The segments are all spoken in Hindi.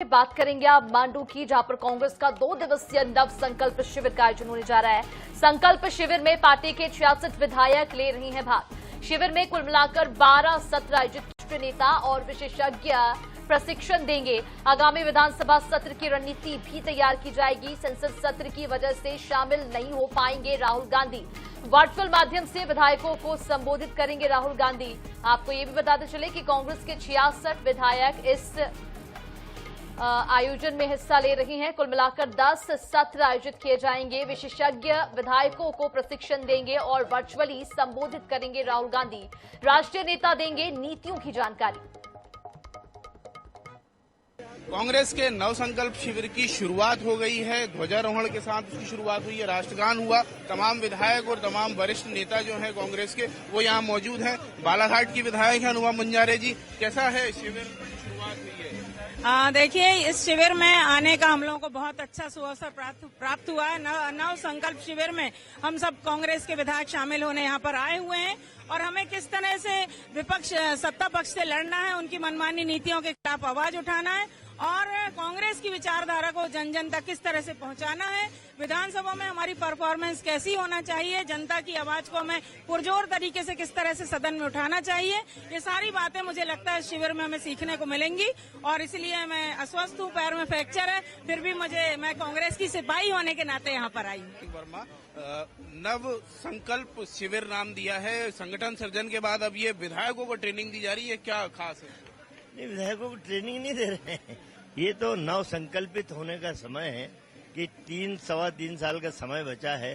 बात करेंगे आप मांडू की, जहां पर कांग्रेस का 2 दिवसीय नव संकल्प शिविर का आयोजन होने जा रहा है। संकल्प शिविर में पार्टी के 66 विधायक ले रहे हैं भाग। शिविर में कुल मिलाकर 12 सत्र आयोजित राष्ट्रीय नेता और विशेषज्ञ प्रशिक्षण देंगे। आगामी विधानसभा सत्र की रणनीति भी तैयार की जाएगी। संसद सत्र की वजह से शामिल नहीं हो पाएंगे राहुल गांधी। वर्चुअल माध्यम से विधायकों को संबोधित करेंगे राहुल गांधी। आपको ये भी बताते चले कि कांग्रेस के 66 विधायक इस आयोजन में हिस्सा ले रही हैं। कुल मिलाकर 10 सत्र आयोजित किए जाएंगे। विशेषज्ञ विधायकों को प्रशिक्षण देंगे और वर्चुअली संबोधित करेंगे राहुल गांधी। राष्ट्रीय नेता देंगे नीतियों की जानकारी। कांग्रेस के नव संकल्प शिविर की शुरुआत हो गई है। ध्वजारोहण के साथ उसकी शुरुआत हुई है, राष्ट्रगान हुआ। तमाम विधायक और तमाम वरिष्ठ नेता जो हैं कांग्रेस के, वो यहाँ मौजूद हैं। बालाघाट की विधायक हैं अनुपमा बंजारे जी। कैसा है शिविर की शुरुआत हुई है? देखिए, इस शिविर में आने का हम लोगों को बहुत अच्छा सुअवसर प्राप्त हुआ है। नव संकल्प शिविर में हम सब कांग्रेस के विधायक शामिल होने यहाँ पर आए हुए हैं और हमें किस तरह से विपक्ष सत्ता पक्ष से लड़ना है, उनकी मनमानी नीतियों के खिलाफ आवाज उठाना है और कांग्रेस की विचारधारा को जन जन तक किस तरह से पहुंचाना है। विधानसभा में हमारी परफॉर्मेंस कैसी होना चाहिए, जनता की आवाज को हमें पुरजोर तरीके से किस तरह से सदन में उठाना चाहिए, ये सारी बातें मुझे लगता है शिविर में हमें सीखने को मिलेंगी। और इसलिए मैं अस्वस्थ हूँ, पैर में फ्रैक्चर है, फिर भी मैं कांग्रेस की सिपाही होने के नाते यहाँ पर आई हूँ। वर्मा, नव संकल्प शिविर नाम दिया है। संगठन सृजन के बाद अब ये विधायकों को ट्रेनिंग दी जा रही है, क्या खास है? नहीं, विधायकों को ट्रेनिंग नहीं दे रहे हैं। ये तो नव संकल्पित होने का समय है कि 3-3.25 साल का समय बचा है।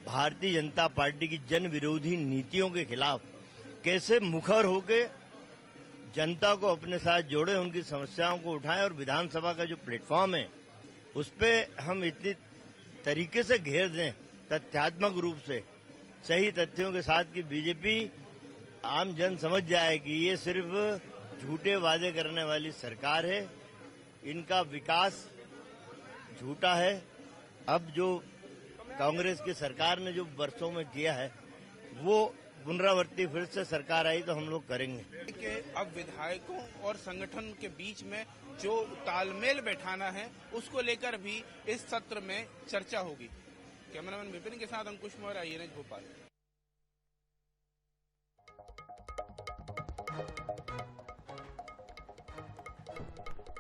भारतीय जनता पार्टी की जन विरोधी नीतियों के खिलाफ कैसे मुखर होकर जनता को अपने साथ जोड़े, उनकी समस्याओं को उठाएं और विधानसभा का जो प्लेटफॉर्म है उस पे हम इतनी तरीके से घेर दें, तथ्यात्मक रूप से सही तथ्यों के साथ, कि बीजेपी आम जन समझ जाए कि ये सिर्फ झूठे वादे करने वाली सरकार है, इनका विकास झूठा है। अब जो कांग्रेस की सरकार ने जो वर्षों में किया है वो पुनरावृत्ति फिर से सरकार आई तो हम लोग करेंगे। कि अब विधायकों और संगठन के बीच में जो तालमेल बैठाना है उसको लेकर भी इस सत्र में चर्चा होगी। कैमरामैन विपिन के साथ अंकुश मौर्य, INH भोपाल।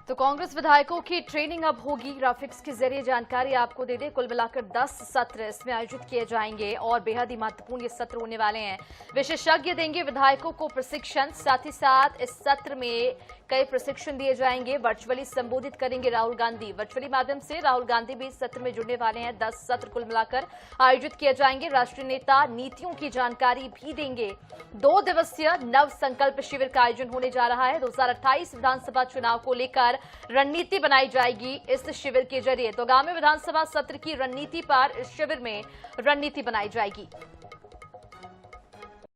तो कांग्रेस विधायकों की ट्रेनिंग अब होगी। ग्राफिक्स के जरिए जानकारी आपको दे दें, कुल मिलाकर 10 सत्र इसमें आयोजित किए जाएंगे और बेहद ही महत्वपूर्ण ये सत्र होने वाले हैं। विशेषज्ञ देंगे विधायकों को प्रशिक्षण, साथ ही साथ इस सत्र में कई प्रशिक्षण दिए जाएंगे। वर्चुअली संबोधित करेंगे राहुल गांधी। वर्चुअली माध्यम से राहुल गांधी भी इस सत्र में जुड़ने वाले हैं। 10 सत्र कुल मिलाकर आयोजित किए जाएंगे। राष्ट्रीय नेता नीतियों की जानकारी भी देंगे। 2 दिवसीय नव संकल्प शिविर का आयोजन होने जा रहा है। 2028 विधानसभा चुनाव को लेकर रणनीति बनाई जाएगी इस शिविर के जरिए। तो आगामी विधानसभा सत्र की रणनीति पर इस शिविर में रणनीति बनाई जाएगी।